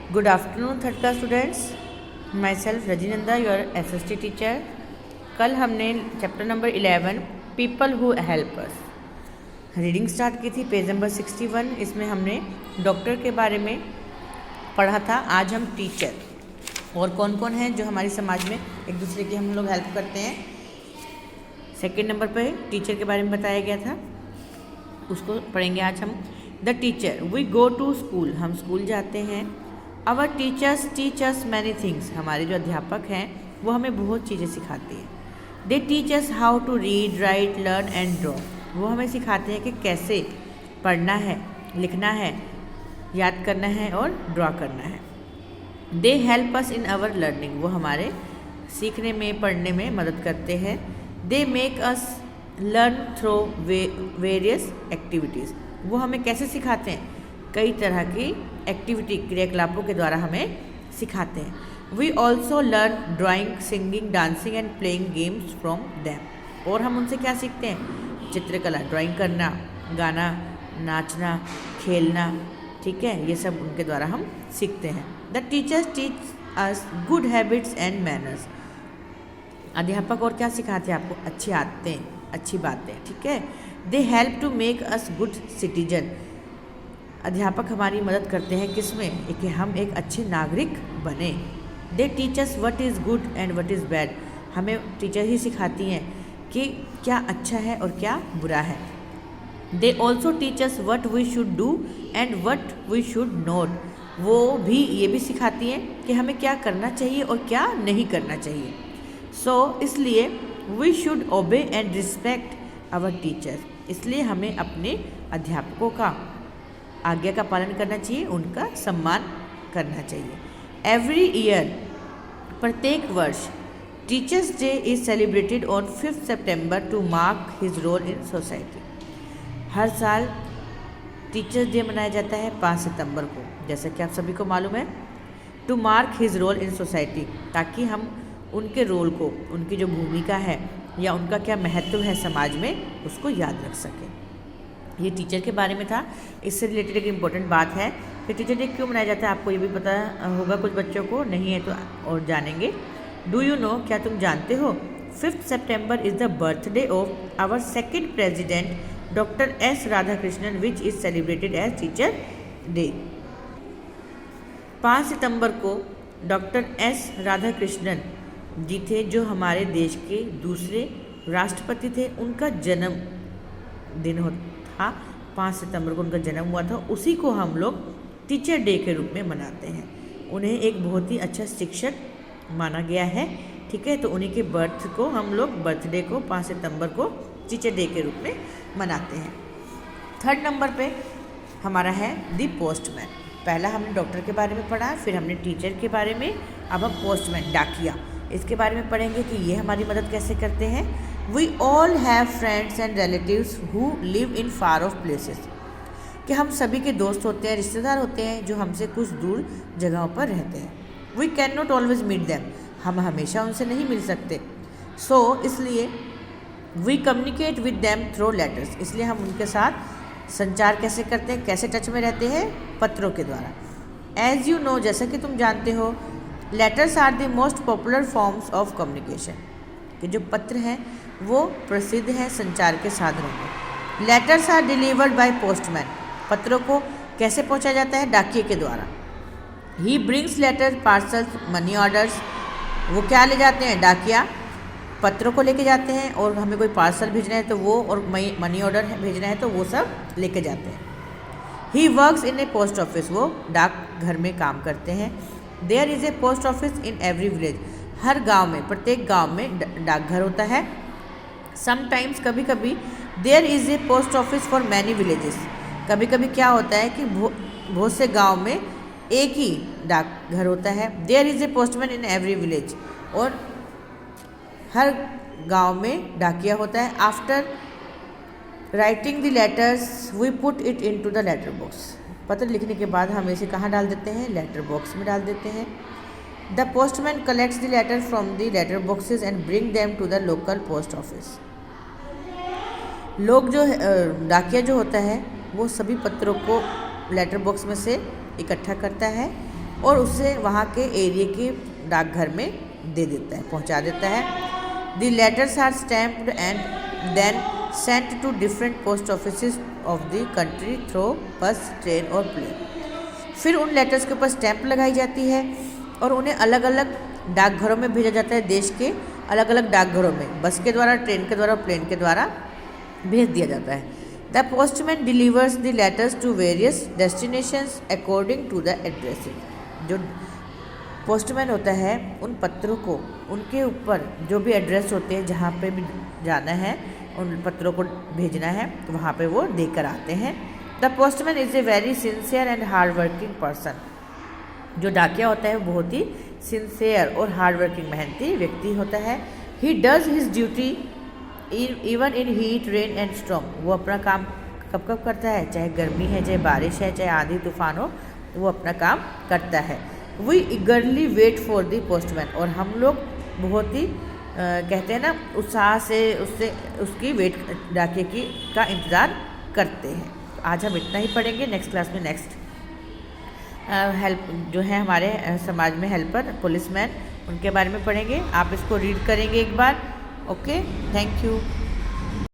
Good afternoon third class students, myself Rajninanda your SST teacher. कल हमने chapter number 11 people who help us reading start की थी, page number 61। इसमें हमने doctor के बारे में पढ़ा था। आज हम टीचर और कौन कौन हैं जो हमारे समाज में एक दूसरे की हम लोग हेल्प करते हैं। सेकेंड नंबर पर टीचर के बारे में बताया गया था, उसको पढ़ेंगे आज हम। The teacher, we go to school, हम स्कूल जाते हैं। Our teachers teach us many things, हमारे जो अध्यापक हैं वो हमें बहुत चीज़ें सिखाते हैं। They teach us how to read, write, learn and draw, वो हमें सिखाते हैं कि कैसे पढ़ना है, लिखना है, याद करना है और ड्रॉ करना है। They help us in our learning, वो हमारे सीखने में, पढ़ने में मदद करते हैं। They make us learn through various activities, वो हमें कैसे सिखाते हैं, कई तरह की एक्टिविटी, क्रियाकलापों के द्वारा हमें सिखाते हैं। We also learn drawing, singing, dancing and playing games from them, और हम उनसे क्या सीखते हैं, चित्रकला, ड्राइंग करना, गाना, नाचना, खेलना, ठीक है, ये सब उनके द्वारा हम सीखते हैं। The teachers teach us good habits and manners, अध्यापक और क्या सिखाते हैं आपको, अच्छी आदतें, अच्छी बातें, ठीक है। They help to make us good citizen, अध्यापक हमारी मदद करते हैं किसमें, कि हम एक अच्छे नागरिक बने। दे teach us what is good and what is bad, हमें टीचर ही सिखाती हैं कि क्या अच्छा है और क्या बुरा है। They also teach us what we should do and what we should not, वो भी ये भी सिखाती हैं कि हमें क्या करना चाहिए और क्या नहीं करना चाहिए। सो इसलिए we should obey and respect our teachers, इसलिए हमें अपने अध्यापकों का आज्ञा का पालन करना चाहिए, उनका सम्मान करना चाहिए। एवरी ईयर, प्रत्येक वर्ष, teachers day is celebrated on 5 September to mark his role in society, हर साल टीचर्स डे मनाया जाता है 5 सितंबर को, जैसा कि आप सभी को मालूम है। To mark his role in society, ताकि हम उनके रोल को, उनकी जो भूमिका है या उनका क्या महत्व है समाज में, उसको याद रख सकें। ये टीचर के बारे में था। इससे रिलेटेड एक इम्पॉर्टेंट बात है कि टीचर डे क्यों मनाया जाता है, आपको ये भी पता होगा, कुछ बच्चों को नहीं है तो और जानेंगे। डू यू नो, क्या तुम जानते हो, 5 September is the birthday of our second president doctor S Radhakrishnan, which is celebrated as teacher day. 5 सितंबर को डॉक्टर एस राधाकृष्णन जी थे, जो हमारे देश के दूसरे राष्ट्रपति थे, उनका जन्म दिन था 5 सितंबर को उनका जन्म हुआ था, उसी को हम लोग टीचर डे के रूप में मनाते हैं। उन्हें एक बहुत ही अच्छा शिक्षक माना गया है, ठीक है, तो उन्हीं के बर्थ को हम लोग, बर्थडे को 5 सितंबर को टीचर डे के रूप में मनाते हैं। थर्ड नंबर पे हमारा है दी पोस्टमैन। पहला हमने डॉक्टर के बारे में पढ़ा, फिर हमने टीचर के बारे में, अब हम पोस्टमैन, डाकिया, इसके बारे में पढ़ेंगे कि ये हमारी मदद कैसे करते हैं। We all have friends and relatives who live in far of places, कि हम सभी के दोस्त होते हैं, रिश्तेदार होते हैं जो हमसे कुछ दूर जगहों पर रहते हैं। We can not always meet them, हम हमेशा उनसे नहीं मिल सकते। सो इसलिए we communicate with them through letters, इसलिए हम उनके साथ संचार कैसे करते हैं, कैसे टच में रहते हैं, पत्रों के द्वारा। एज यू नो, जैसा कि तुम जानते हो, letters are the most popular forms of communication, कि जो पत्र हैं वो प्रसिद्ध है संचार के साधनों में। Letters are delivered by postman, पत्रों को कैसे पहुंचा जाता है, डाकिये के द्वारा। He brings letter, parcels, money orders, वो क्या ले जाते हैं, डाकिया पत्रों को लेके जाते हैं, और हमें कोई पार्सल भेजना है तो वो, और मनी ऑर्डर भेजना है तो वो सब लेके जाते हैं। He works in a post office, वो डाक घर में काम करते हैं। There is a post office in every village, हर गांव में, प्रत्येक गांव में डाकघर होता है। समटाइम्स, कभी कभी, there is a post office for many villages, कभी कभी क्या होता है कि बहुत से गांव में एक ही डाकघर होता है। There is a postman in every village, और हर गांव में डाकिया होता है। After writing the letters we put it into the letter box, पत्र लिखने के बाद हम इसे कहाँ डाल देते हैं, लेटर बॉक्स में डाल देते हैं। The postman collects the letter from the letter boxes and bring them to the local post office, लोग जो डाकिया जो होता है वो सभी पत्रों को लेटर बॉक्स में से इकट्ठा करता है और उसे वहाँ के एरिया के डाकघर में दे देता है, पहुँचा देता है। The letters are stamped and then sent to different post office of the country through bus, train और प्लेन। फिर उन लेटर्स के ऊपर स्टैंप लगाई जाती है और उन्हें अलग अलग डाकघरों में भेजा जाता है, देश के अलग अलग डाकघरों में, बस के द्वारा, ट्रेन के द्वारा, प्लेन के द्वारा भेज दिया जाता है। The postman delivers the letters to various destinations according to the addresses. जो पोस्टमैन होता है उन पत्रों को, उनके ऊपर जो भी एड्रेस होते हैं, जहाँ पे भी जाना है उन पत्रों को भेजना है, तो वहाँ पे वो देकर आते हैं। The postman is a very sincere and hard working person. जो डाकिया होता है वो बहुत ही सिंसियर और हार्ड वर्किंग, मेहनती व्यक्ति होता है। He does his duty even in heat, rain and storm. वो अपना काम कब कब करता है, चाहे गर्मी है, चाहे बारिश है, चाहे आंधी तूफान हो, वो अपना काम करता है। We eagerly wait for the postman. और हम लोग बहुत ही कहते हैं ना, उत्साह से उसकी वेट, डाकिए की का इंतज़ार करते हैं। तो आज हम इतना ही पढ़ेंगे। नेक्स्ट क्लास में नेक्स्ट हेल्प जो है हमारे समाज में हेल्पर, पुलिसमैन, उनके बारे में पढ़ेंगे। आप इसको रीड करेंगे एक बार। Okay, thank you.